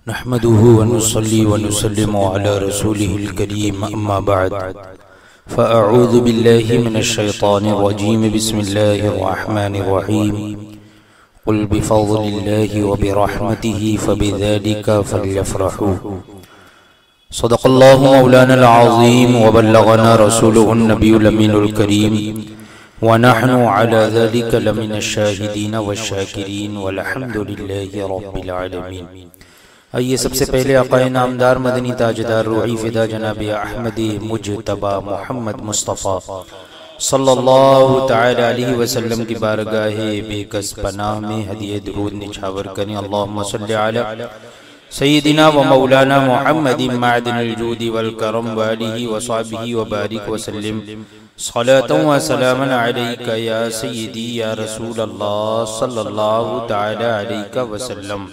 نحمده ونصلي ونسلم على رسوله الكريم أما بعد فأعوذ بالله من الشيطان الرجيم بسم الله الرحمن الرحيم قل بفضل الله وبرحمته فبذلك فليفرحوا صدق الله مولانا العظيم وبلغنا رسوله النبي الأمين الكريم ونحن على ذلك لمن الشاهدين والشاكرين والحمد لله رب العالمين۔ آئیے سب سے پہلے آقا نامدار مدنی تاجدار روحی فدا جناب احمد مجتبی محمد مصطفیٰ صلی اللہ تعالی علیہ وسلم کی بارگاہ بے کس پناہ میں ہدیہ درود نچھاور کریں۔ اللہم صلی علی سیدنا و مولانا محمد معدن الجود والکرم وآلہ وصحبہ وبارک وسلم صلاة و سلاما علیکہ یا سیدی یا رسول اللہ صلی اللہ تعالی علیہ وسلم۔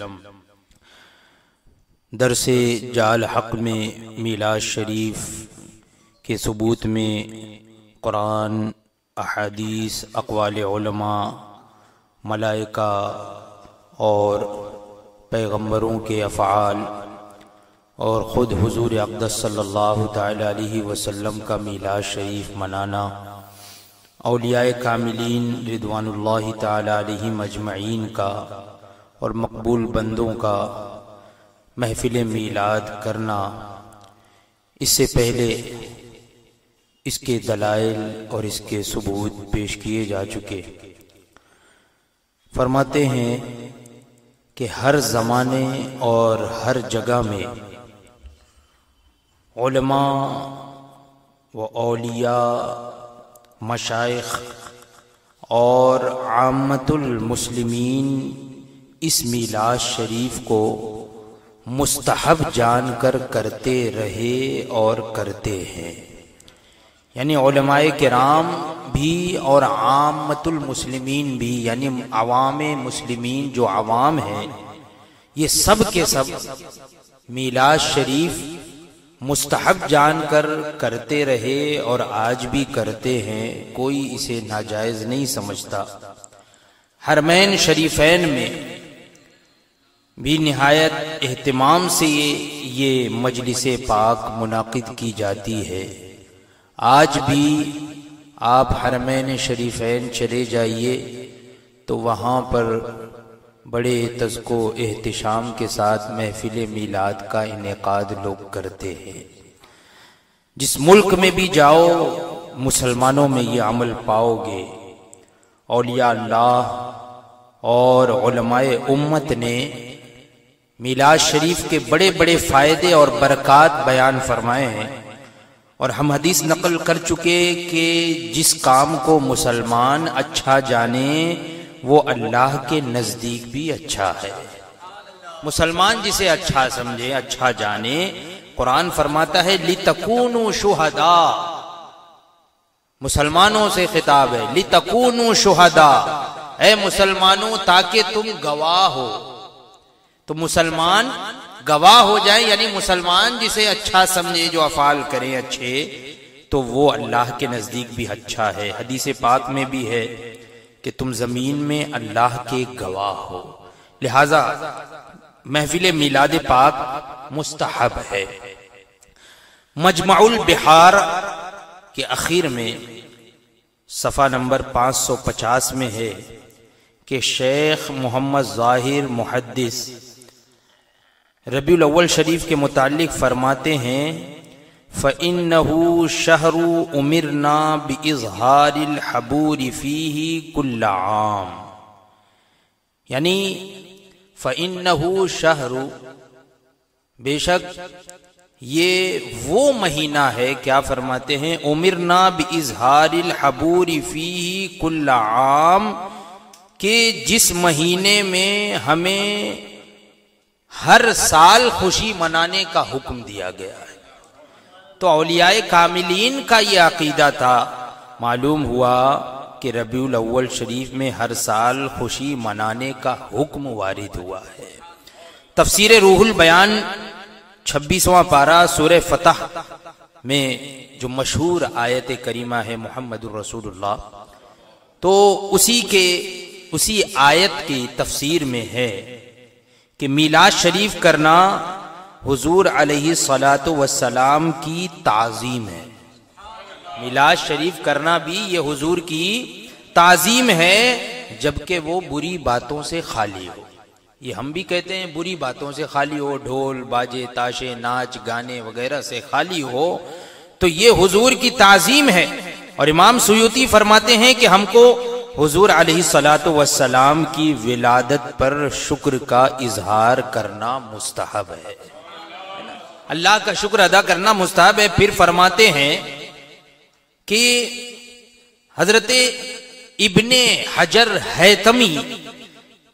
درس جال حق میں میلاد شریف کے ثبوت میں قرآن، احادیث، اقوال علماء، ملائکہ اور پیغمبروں کے افعال اور خود حضور اقدس صلی اللہ تعالی علیہ وسلم کا میلاد شریف منانا، اولیاء کاملین رضوان اللہ تعالی علیہم اجمعین کا اور مقبول بندوں کا محفل میلاد کرنا، اس سے پہلے اس کے دلائل اور اس کے ثبوت پیش کیے جا چکے۔ فرماتے ہیں کہ ہر زمانے اور ہر جگہ میں علماء و اولیاء، مشائخ اور عامت المسلمین اس میلاد شریف کو مستحب جان کر کرتے رہے اور کرتے ہیں، یعنی علماء کرام بھی اور عامت المسلمین بھی، یعنی عوام مسلمین جو عوام ہیں، یہ سب کے سب میلاد شریف مستحب جان کر کرتے رہے اور آج بھی کرتے ہیں، کوئی اسے ناجائز نہیں سمجھتا۔ حرمین شریفین میں بھی نہایت اہتمام سے یہ مجلس پاک منعقد کی جاتی ہے۔ آج بھی آپ حرمین شریفین چلے جائیے تو وہاں پر بڑے تذک و احتشام کے ساتھ محفل میلاد کا انعقاد لوگ کرتے ہیں۔ جس ملک میں بھی جاؤ مسلمانوں میں یہ عمل پاؤ گے۔ اولیاء اللہ اور علماء امت نے میلاد شریف کے بڑے بڑے فائدے اور برکات بیان فرمائے ہیں، اور ہم حدیث نقل کر چکے کہ جس کام کو مسلمان اچھا جانے وہ اللہ کے نزدیک بھی اچھا ہے۔ مسلمان جسے اچھا سمجھے، اچھا جانے، قرآن فرماتا ہے لِتَكُونُوا شُهَدَاءَ، مسلمانوں سے خطاب ہے، لِتَكُونُوا شُهَدَاءَ، اے مسلمانوں تاکہ تم گواہ ہو۔ تو مسلمان گواہ ہو جائیں، یعنی مسلمان جسے اچھا سمجھے، جو افعال کریں اچھے، تو وہ اللہ کے نزدیک بھی اچھا ہے۔ حدیث پاک میں بھی ہے کہ تم زمین میں اللہ کے گواہ ہو، لہذا محفل میلاد پاک مستحب ہے۔ مجمع البحار کے اخیر میں صفحہ نمبر 550 میں ہے کہ شیخ محمد ظاہر محدث ربیع الاول شریف کے متعلق فرماتے ہیں فَإِنَّهُ شَهْرُ أُمِرْنَا بِإِظْهَارِ الْحَبُورِ فِيهِ كُلَّ عَامٍ، یعنی فَإِنَّهُ شَهْرُ، بے شک یہ وہ مہینہ ہے، کیا فرماتے ہیں، أُمِرْنَا بِإِظْهَارِ الْحَبُورِ فِيهِ كُلَّ عَامٍ، کہ جس مہینے میں ہمیں ہر سال خوشی منانے کا حکم دیا گیا ہے۔ تو اولیاء کاملین کا یہ عقیدہ تھا۔ معلوم ہوا کہ ربیع الاول شریف میں ہر سال خوشی منانے کا حکم وارد ہوا ہے۔ تفسیر روح البیان 26واں پارہ سورہ فتح میں جو مشہور آیت کریمہ ہے محمد الرسول اللہ، تو اسی آیت کی تفسیر میں ہے کہ میلاد شریف کرنا حضور علیہ الصلاۃ والسلام کی تعظیم ہے. میلاد شریف کرنا بھی یہ حضور کی تعظیم ہے، جبکہ وہ بری باتوں سے خالی ہو. یہ ہم بھی کہتے ہیں بری باتوں سے خالی ہو، ڈھول باجے تاشے ناچ گانے وغیرہ سے خالی ہو، تو یہ حضور کی تعظیم ہے. اور امام سیوطی فرماتے ہیں کہ ہم کو حضور علیہ الصلاۃ والسلام کی ولادت پر شکر کا اظہار کرنا مستحب ہے، اللہ کا شکر ادا کرنا مستحب ہے. پھر فرماتے ہیں کہ حضرت ابن حجر حیتمی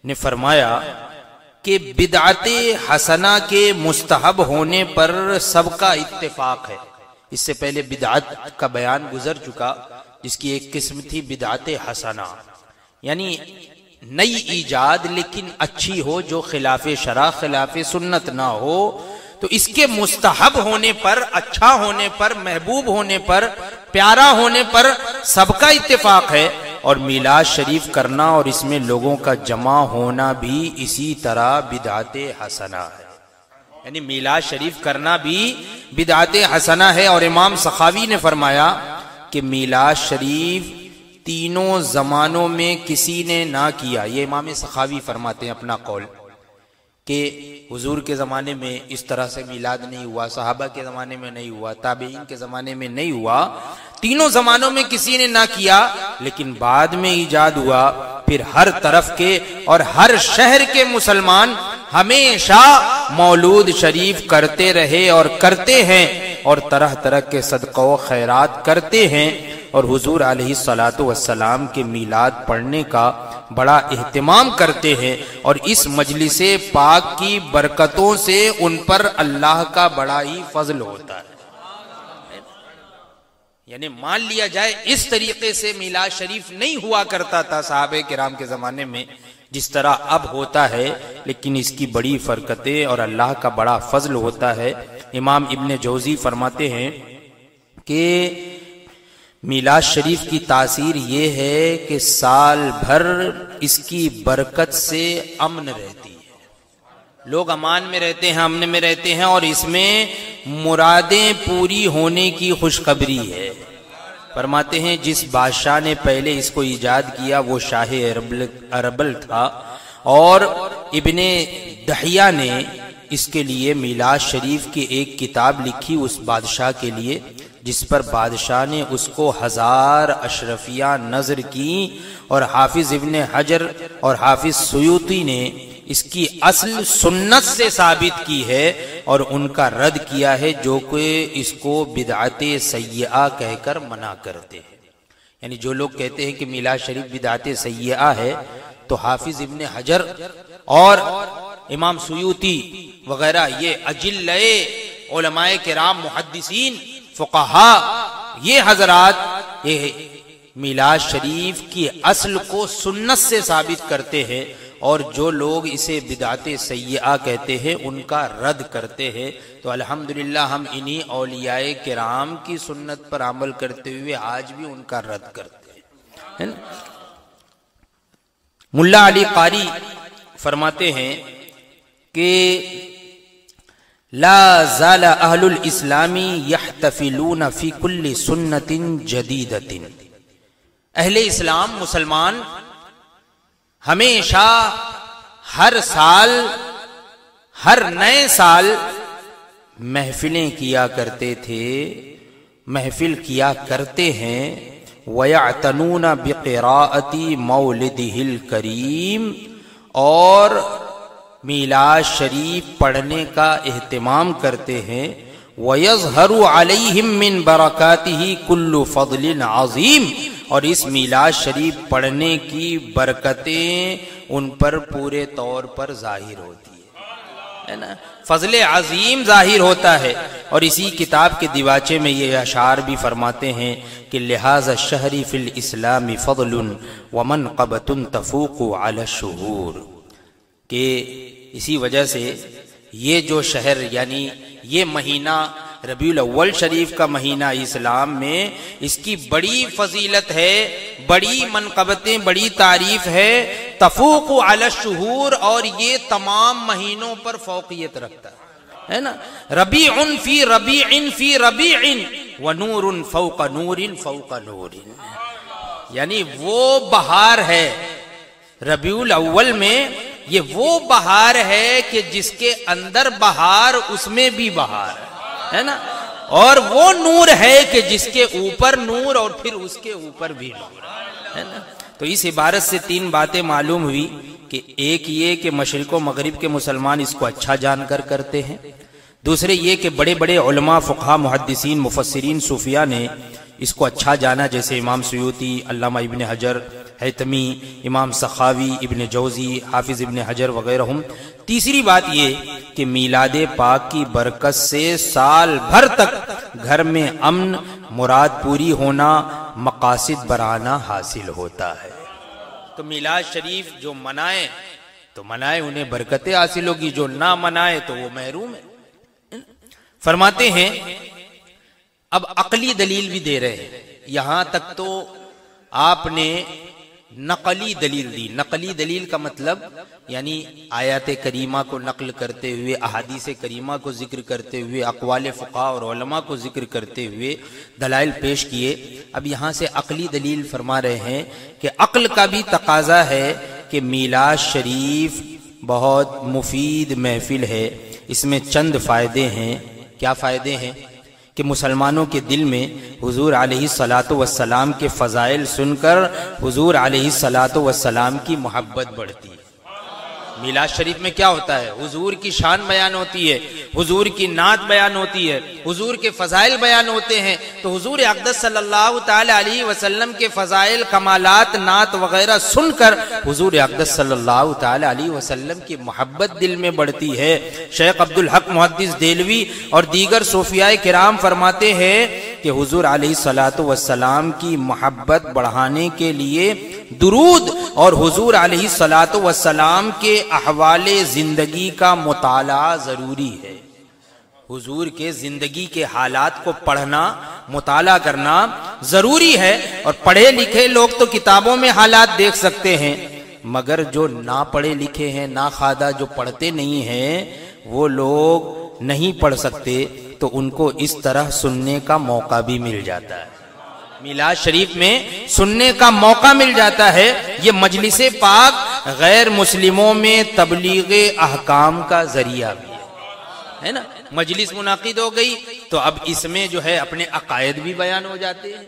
نے فرمایا کہ بدعت حسنہ کے مستحب ہونے پر سب کا اتفاق ہے. اس سے پہلے بدعت کا بیان گزر چکا، جس کی ایک قسم تھی بدعت حسنہ، یعنی نئی ایجاد لیکن اچھی ہو، جو خلاف شرع خلاف سنت نہ ہو. تو اس کے مستحب ہونے پر، اچھا ہونے پر، محبوب ہونے پر، پیارا ہونے پر سب کا اتفاق ہے. اور میلاد شریف کرنا اور اس میں لوگوں کا جمع ہونا بھی اسی طرح بدعت حسنہ ہے، یعنی میلاد شریف کرنا بھی بدعت حسنہ ہے. اور امام سخاوی نے فرمایا کہ میلاد شریف تینوں زمانوں میں کسی نے نہ کیا. یہ امام سخاوی فرماتے ہیں اپنا قول کہ حضور کے زمانے میں اس طرح سے میلاد نہیں ہوا، صحابہ کے زمانے میں نہیں ہوا، تابعین کے زمانے میں نہیں ہوا، تینوں زمانوں میں کسی نے نہ کیا، لیکن بعد میں ایجاد ہوا. پھر ہر طرف کے اور ہر شہر کے مسلمان ہمیشہ مولود شریف کرتے رہے اور کرتے ہیں، اور طرح طرح کے صدقہ و خیرات کرتے ہیں، اور حضور علیہ الصلاۃ والسلام کے میلاد پڑھنے کا بڑا اہتمام کرتے ہیں. اور اس مجلس پاک کی برکتوں سے ان پر اللہ کا بڑا ہی فضل ہوتا ہے. یعنی مان لیا جائے اس طریقے سے میلاد شریف نہیں ہوا کرتا تھا صحابہ کرام کے زمانے میں جس طرح اب ہوتا ہے، لیکن اس کی بڑی برکتیں اور اللہ کا بڑا فضل ہوتا ہے. امام ابن جوزی فرماتے ہیں کہ میلاد شریف کی تاثیر یہ ہے کہ سال بھر اس کی برکت سے امن رہتی ہے، لوگ امان میں رہتے ہیں، امن میں رہتے ہیں، اور اس میں مرادیں پوری ہونے کی خوشخبری ہے. فرماتے ہیں جس بادشاہ نے پہلے اس کو ایجاد کیا وہ شاہ اربل تھا، اور ابن دحیہ نے اس کے لیے میلاد شریف کی ایک کتاب لکھی اس بادشاہ کے لیے، جس پر بادشاہ نے اس کو 1000 اشرفیہ نظر کی، اور حافظ ابن حجر اور حافظ سیوطی نے اس کی اصل سنت سے ثابت کی ہے اور ان کا رد کیا ہے، جو کہ اس کو بدعت سیئہ کہہ کر منع کرتے ہیں. یعنی جو لوگ کہتے ہیں کہ میلاد شریف بدعت سیئہ ہے، تو حافظ ابن حجر اور امام سیوطی وغیرہ یہ اجلہ علماء کرام محدثین فقہا، یہ حضرات یہ میلاد شریف کی اصل کو سنت سے ثابت کرتے ہیں، اور جو لوگ اسے بدعت سیئہ کہتے ہیں ان کا رد کرتے ہیں. تو الحمدللہ ہم انہی اولیاء کرام کی سنت پر عمل کرتے ہوئے آج بھی ان کا رد کرتے ہیں. ملا علی قاری فرماتے ہیں کہ لا زال اہل الاسلام یحتفلون فی کل سنت جدیدۃ. اہل اسلام مسلمان ہمیشہ ہر سال، ہر نئے سال محفلیں کیا کرتے تھے، محفل کیا کرتے ہیں. وَيَعْتَنُونَ بِقِرَاءَةِ مَوْلِدِهِ الْكَرِيمِ، اور میلاد شریف پڑھنے کا اہتمام کرتے ہیں. وَيَظْهَرُ عَلَيْهِمْ مِنْ بَرَكَاتِهِ كُلُّ فَضْلٍ عَظِيمٍ، اور اس میلاد شریف پڑھنے کی برکتیں ان پر پورے طور پر ظاہر ہوتی ہے نا، فضل عظیم ظاہر ہوتا ہے. اور اسی کتاب کے دیواچے میں یہ اشعار بھی فرماتے ہیں کہ لہذا الشہر فی الاسلام فضل ومنقبۃ تفوق علی الشہور، کہ اسی وجہ سے یہ جو شہر یعنی یہ مہینہ ربیع الاول شریف کا مہینہ اسلام میں، اس کی بڑی فضیلت ہے، بڑی منقبتیں، بڑی تعریف ہے تفوق علی الشہور، اور یہ تمام مہینوں پر فوقیت رکھتا ہے نا. ربیع فی ربیع فی ربیع ونور فوق نور فوق نور، یعنی وہ بہار ہے ربیع الاول میں، یہ وہ بہار ہے کہ جس کے اندر بہار اس میں بھی بہار ہے نا، اور وہ نور ہے کہ جس کے اوپر نور اور پھر اس کے اوپر بھی نور ہے نا. تو اس عبارت سے تین باتیں معلوم ہوئی کہ ایک یہ کہ مشرق و مغرب کے مسلمان اس کو اچھا جان کر کرتے ہیں، دوسرے یہ کہ بڑے بڑے علماء، فقہاء، محدثین، مفسرین، صوفیاء نے اس کو اچھا جانا، جیسے امام سیوطی، علامہ ابن حجر حیتمی، امام سخاوی، ابن جوزی، حافظ ابن حجر وغیرہ. تیسری بات یہ کہ میلاد پاک کی برکت سے سال بھر تک گھر میں امن، مراد پوری ہونا، مقاصد برانا حاصل ہوتا ہے. تو میلاد شریف جو منائے تو منائے، انہیں برکتیں حاصل ہوگی، جو نہ منائے تو وہ محروم ہے. فرماتے ہیں اب عقلی دلیل بھی دے رہے ہیں. یہاں تک تو آپ نے نقلی دلیل دی. نقلی دلیل کا مطلب یعنی آیات کریمہ کو نقل کرتے ہوئے، احادیث کریمہ کو ذکر کرتے ہوئے، اقوال فقہاء اور علماء کو ذکر کرتے ہوئے دلائل پیش کیے. اب یہاں سے عقلی دلیل فرما رہے ہیں کہ عقل کا بھی تقاضا ہے کہ میلاد شریف بہت مفید محفل ہے، اس میں چند فائدے ہیں. کیا فائدے ہیں؟ کہ مسلمانوں کے دل میں حضور علیہ الصلاۃ والسلام کے فضائل سن کر حضور علیہ الصلاۃ والسلام کی محبت بڑھتی ہے. میلاد شریف میں کیا ہوتا ہے؟ حضور کی شان بیان ہوتی ہے، حضور کی نعت بیان ہوتی ہے، حضور کے فضائل بیان ہوتے ہیں. تو حضور اقدس صلی اللہ تعالی علیہ وسلم کے فضائل، کمالات، نعت وغیرہ سن کر حضور اقدس صلی اللہ تعالی علیہ وسلم کی محبت دل میں بڑھتی ہے. شیخ عبدالحق محدث دہلوی اور دیگر صوفیاء کرام فرماتے ہیں کہ حضور علیہ الصلاۃ والسلام کی محبت بڑھانے کے لیے درود اور حضور علیہ الصلاۃ والسلام کے احوال زندگی کا مطالعہ ضروری ہے. حضور کے زندگی کے حالات کو پڑھنا، مطالعہ کرنا ضروری ہے. اور پڑھے لکھے لوگ تو کتابوں میں حالات دیکھ سکتے ہیں، مگر جو نہ پڑھے لکھے ہیں، نہ خواندہ، جو پڑھتے نہیں ہیں، وہ لوگ نہیں پڑھ سکتے، تو ان کو اس طرح سننے کا موقع بھی مل جاتا ہے. میلاد شریف میں سننے کا موقع مل جاتا ہے. یہ مجلس پاک غیر مسلموں میں تبلیغ احکام کا ذریعہ بھی ہے نا. مجلس منعقد ہو گئی تو اب اس میں جو ہے اپنے عقائد بھی بیان ہو جاتے ہیں،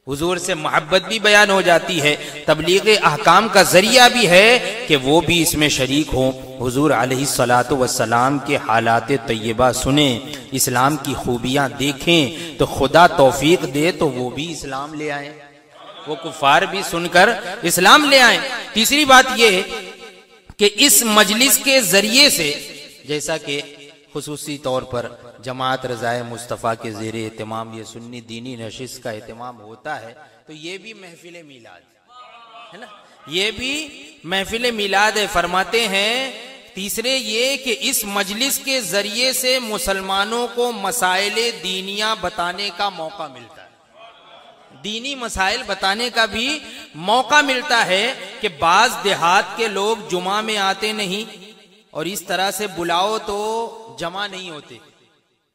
حضور سے محبت بھی بیان ہو جاتی ہے، تبلیغ احکام کا ذریعہ بھی ہے کہ وہ بھی اس میں شریک ہوں، حضور علیہ الصلاۃ والسلام کے حالات طیبہ سنیں، اسلام کی خوبیاں دیکھیں. تو خدا توفیق دے تو وہ بھی اسلام لے آئیں، وہ کفار بھی سن کر اسلام لے آئیں. تیسری بات یہ کہ اس مجلس کے ذریعے سے، جیسا کہ خصوصی طور پر جماعت رضائے مصطفیٰ کے زیر اہتمام یہ سنی دینی نشست کا اہتمام ہوتا ہے، تو یہ بھی محفل میلاد ہے نا، یہ بھی محفل میلاد ہے. فرماتے ہیں تیسرے یہ کہ اس مجلس کے ذریعے سے مسلمانوں کو مسائل دینیاں بتانے کا موقع ملتا ہے. دینی مسائل بتانے کا بھی موقع ملتا ہے کہ بعض دیہات کے لوگ جمعہ میں آتے نہیں، اور اس طرح سے بلاؤ تو جمع نہیں ہوتے.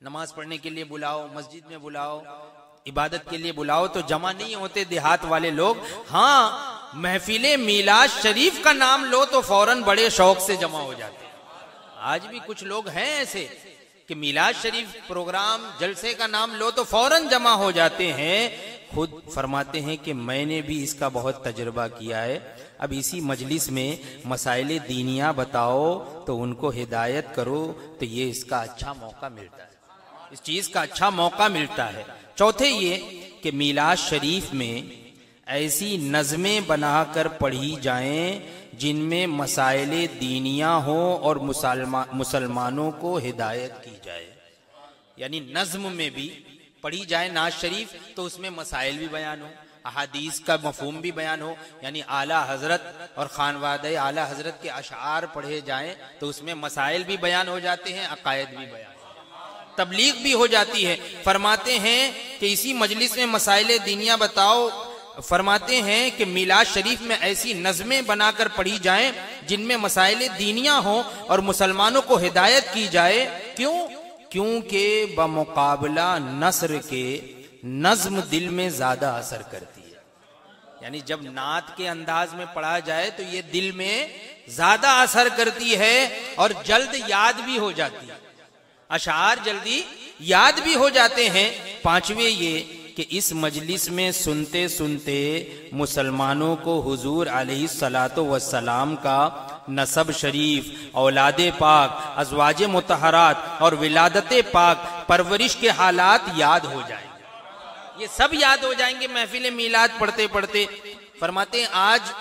نماز پڑھنے کے لیے بلاؤ، مسجد میں بلاؤ، عبادت کے لیے بلاؤ تو جمع نہیں ہوتے دیہات والے لوگ. ہاں، محفل میلاد شریف کا نام لو تو فوراً بڑے شوق سے جمع ہو جاتے ہیں. آج بھی کچھ لوگ ہیں ایسے کہ میلاد شریف پروگرام، جلسے کا نام لو تو فوراً جمع ہو جاتے ہیں. خود فرماتے ہیں کہ میں نے بھی اس کا بہت تجربہ کیا ہے. اب اسی مجلس میں مسائل دینیاں بتاؤ تو ان کو ہدایت کرو تو یہ اس کا اچھا موقع ملتا ہے، اس چیز کا اچھا موقع ملتا ہے. چوتھے یہ کہ میلاد شریف میں ایسی نظمیں بنا کر پڑھی جائیں جن میں مسائل دینیاں ہوں اور مسلمانوں کو ہدایت کی جائے. یعنی نظم میں بھی پڑھی جائے نعت شریف تو اس میں مسائل بھی بیان ہو، احادیث کا مفہوم بھی بیان ہو. یعنی اعلیٰ حضرت اور خانوادہ اعلیٰ حضرت کے اشعار پڑھے جائیں تو اس میں مسائل بھی بیان ہو جاتے ہیں، عقائد بھی بیان، تبلیغ بھی ہو جاتی ہے. فرماتے ہیں کہ اسی مجلس میں مسائل دینیاں بتاؤ فرماتے ہیں کہ میلاد شریف میں ایسی نظمیں بنا کر پڑھی جائیں جن میں مسائل دینیاں ہوں اور مسلمانوں کو ہدایت کی جائے. کیونکہ بمقابلہ نثر کے نظم دل میں زیادہ اثر کرتی ہے. یعنی جب نعت کے انداز میں پڑھا جائے تو یہ دل میں زیادہ اثر کرتی ہے اور جلد یاد بھی ہو جاتی ہے. اشعار جلدی یاد بھی ہو جاتے ہیں. پانچویں یہ کہ اس مجلس میں سنتے سنتے مسلمانوں کو حضور علیہ الصلاۃ والسلام کا نسب شریف، اولاد پاک، ازواج مطہرات اور ولادت پاک، پرورش کے حالات یاد ہو جائیں گے. یہ سب یاد ہو جائیں گے محفل میلاد پڑھتے پڑھتے. فرماتے ہیں آج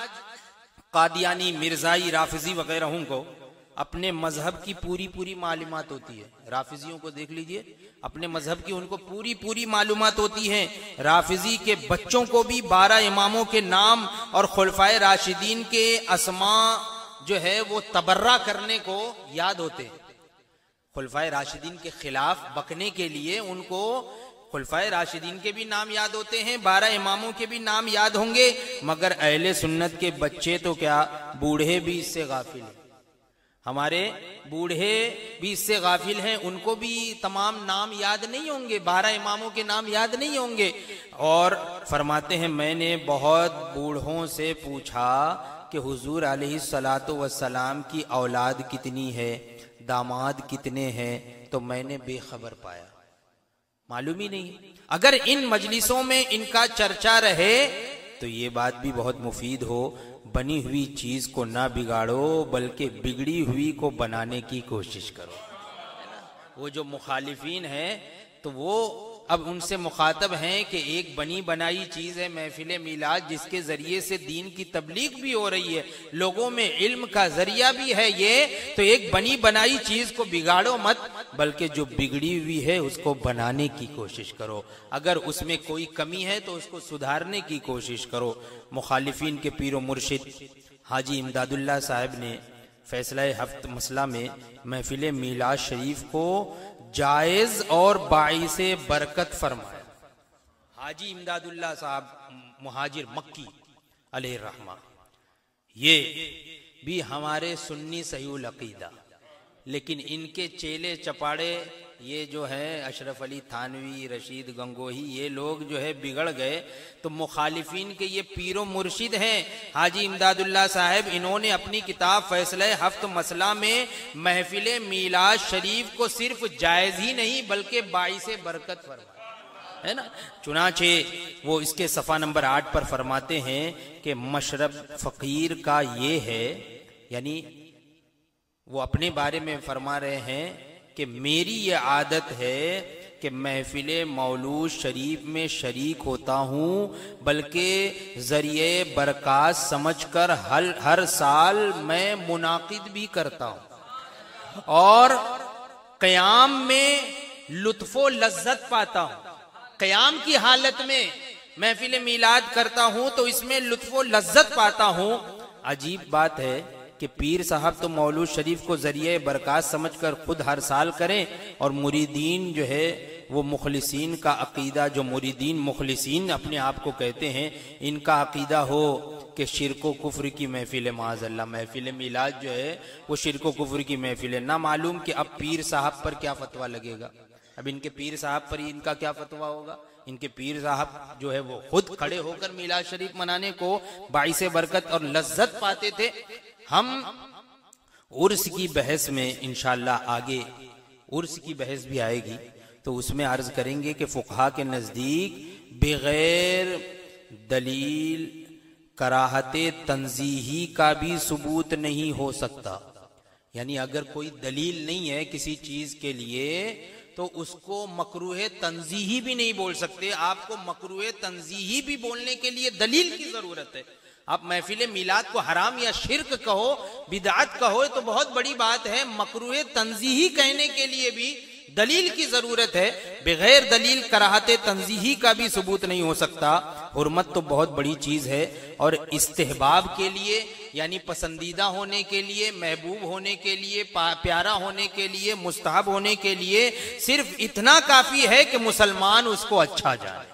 قادیانی، مرزائی، رافضی وغیرہ کو اپنے مذہب کی پوری معلومات ہوتی ہے. رافضیوں کو دیکھ لیجئے، اپنے مذہب کی ان کو پوری معلومات ہوتی ہیں. رافضی کے بچوں کو بھی 12 اماموں کے نام اور خلفائے راشدین کے اسماء جو ہے وہ تبرہ کرنے کو یاد ہوتے ہیں. خلفائے راشدین کے خلاف بکنے کے لیے ان کو خلفائے راشدین کے بھی نام یاد ہوتے ہیں، 12 اماموں کے بھی نام یاد ہوں گے. مگر اہل سنت کے بچے تو کیا، بوڑھے بھی اس سے غافل ہیں. ہمارے بوڑھے بھی اس سے غافل ہیں، ان کو بھی تمام نام یاد نہیں ہوں گے، 12 اماموں کے نام یاد نہیں ہوں گے. اور فرماتے ہیں میں نے بہت بوڑھوں سے پوچھا کہ حضور علیہ الصلاۃ والسلام کی اولاد کتنی ہے، داماد کتنے ہیں، تو میں نے بے خبر پایا، معلوم ہی نہیں. اگر ان مجلسوں میں ان کا چرچا رہے تو یہ بات بھی بہت مفید ہو، بنی ہوئی چیز کو نہ بگاڑو بلکہ بگڑی ہوئی کو بنانے کی کوشش کرو. وہ جو مخالفین ہیں تو وہ اب ان سے مخاطب ہیں کہ ایک بنی بنائی چیز ہے محفل میلاد، جس کے ذریعے سے دین کی تبلیغ بھی ہو رہی ہے، لوگوں میں علم کا ذریعہ بھی ہے یہ، تو ایک بنی بنائی چیز کو بگاڑو مت بلکہ جو بگڑی ہوئی ہے اس کو بنانے کی کوشش کرو. اگر اس میں کوئی کمی ہے تو اس کو سدھارنے کی کوشش کرو. مخالفین کے پیر و مرشد حاجی امداد اللہ صاحب نے فیصلہ ہفت مسئلہ میں محفل میلاد شریف کو جائز اور باعث برکت فرمایا. حاجی امداد اللہ صاحب مہاجر مکی علیہ الرحمہ، یہ بھی ہمارے سنی صحیح العقیدہ، لیکن ان کے چیلے چپاڑے یہ جو ہے اشرف علی تھانوی، رشید گنگوہی، یہ لوگ جو ہے بگڑ گئے. تو مخالفین کے یہ پیر و مرشد ہیں حاجی امداد اللہ صاحب، انہوں نے اپنی کتاب فیصلہ ہفت مسئلہ میں محفل میلاد شریف کو صرف جائز ہی نہیں بلکہ باعث برکت فرمایا ہے نا. چنانچہ وہ اس کے صفحہ نمبر 8 پر فرماتے ہیں کہ مشرب فقیر کا یہ ہے، یعنی وہ اپنے بارے میں فرما رہے ہیں کہ میری یہ عادت ہے کہ محفل مولود شریف میں شریک ہوتا ہوں، بلکہ ذریعہ برکات سمجھ کر ہر سال میں منعقد بھی کرتا ہوں اور قیام میں لطف و لذت پاتا ہوں. قیام کی حالت میں محفل میلاد کرتا ہوں تو اس میں لطف و لذت پاتا ہوں. عجیب بات ہے کہ پیر صاحب تو مولود شریف کو ذریعہ برکات سمجھ کر خود ہر سال کریں، اور مریدین جو ہے وہ مخلصین کا عقیدہ، جو مریدین مخلصین اپنے آپ کو کہتے ہیں، ان کا عقیدہ ہو کہ شرک و کفر کی محفل، معاذ اللہ محفل میلاد جو ہے وہ شرک و کفر کی محفل ہے. نہ معلوم کہ اب پیر صاحب پر کیا فتویٰ لگے گا، اب ان کے پیر صاحب پر ان کا کیا فتویٰ ہوگا. ان کے پیر صاحب جو ہے وہ خود کھڑے ہو کر میلاد شریف منانے کو باعث برکت اور لذت پاتے تھے. ہم عرس کی بحث میں انشاءاللہ آگے عرس کی بحث بھی آئے گی تو اس میں عرض کریں گے کہ فقہا کے نزدیک بغیر دلیل کراہت تنزیہی کا بھی ثبوت نہیں ہو سکتا. یعنی اگر کوئی دلیل نہیں ہے کسی چیز کے لیے تو اس کو مکروہ تنزیہی بھی نہیں بول سکتے. آپ کو مکروہ تنزیہی بھی بولنے کے لیے دلیل کی ضرورت ہے. آپ محفل میلاد کو حرام یا شرک کہو، بدعت کہو تو بہت بڑی بات ہے، مکروہ تنزیہی کہنے کے لیے بھی دلیل کی ضرورت ہے. بغیر دلیل کراہت تنزیہی کا بھی ثبوت نہیں ہو سکتا. حرمت تو بہت بڑی چیز ہے، اور استحباب کے لیے یعنی پسندیدہ ہونے کے لیے، محبوب ہونے کے لیے، پیارا ہونے کے لیے، مستحب ہونے کے لیے صرف اتنا کافی ہے کہ مسلمان اس کو اچھا جائے.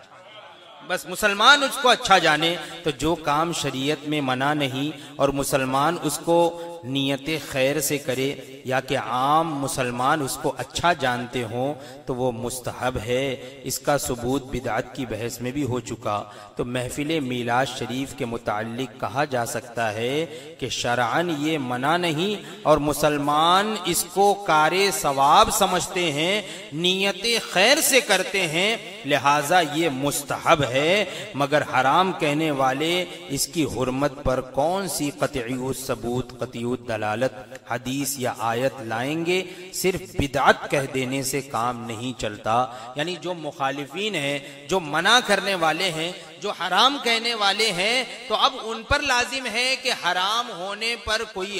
بس مسلمان اس کو اچھا جانے، تو جو کام شریعت میں منع نہیں اور مسلمان اس کو نیت خیر سے کرے یا کہ عام مسلمان اس کو اچھا جانتے ہوں تو وہ مستحب ہے۔ اس کا ثبوت بدعت کی بحث میں بھی ہو چکا۔ تو محفل میلاد شریف کے متعلق کہا جا سکتا ہے کہ شرعاً یہ منع نہیں اور مسلمان اس کو کار ثواب سمجھتے ہیں، نیت خیر سے کرتے ہیں، لہٰذا یہ مستحب ہے۔ مگر حرام کہنے والے اس کی حرمت پر کون سی قطعی ثبوت، قطعی دلالت حدیث یا آیت لائیں گے؟ صرف بدعت کہہ دینے سے کام نہیں چلتا۔ یعنی جو مخالفین ہیں، جو منع کرنے والے ہیں، جو حرام کہنے والے ہیں، تو اب ان پر لازم ہے کہ حرام ہونے پر کوئی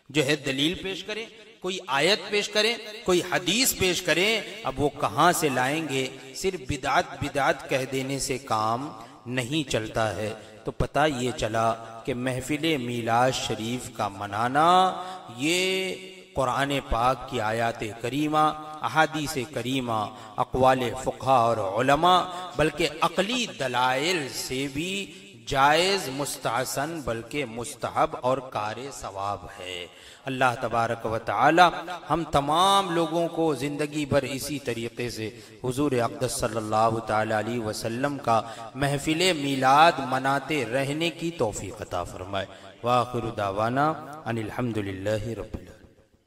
جو ہے دلیل پیش کریں، کوئی آیت پیش کریں، کوئی حدیث پیش کریں۔ اب وہ کہاں سے لائیں گے؟ صرف بدعت کہہ دینے سے کام نہیں چلتا ہے۔ تو پتہ یہ چلا کہ محفل میلاد شریف کا منانا یہ قرآن پاک کی آیات کریمہ، احادیث کریمہ، اقوال فقہا اور علماء، بلکہ عقلی دلائل سے بھی جائز، مستحسن، بلکہ مستحب اور کار ثواب ہے۔ اللہ تبارک و تعالی ہم تمام لوگوں کو زندگی بھر اسی طریقے سے حضور اقدس صلی اللہ تعالی علیہ وسلم کا محفل میلاد مناتے رہنے کی توفیق عطا فرمائے۔ وآخر دعوانا ان الحمد للہ رب العالمین۔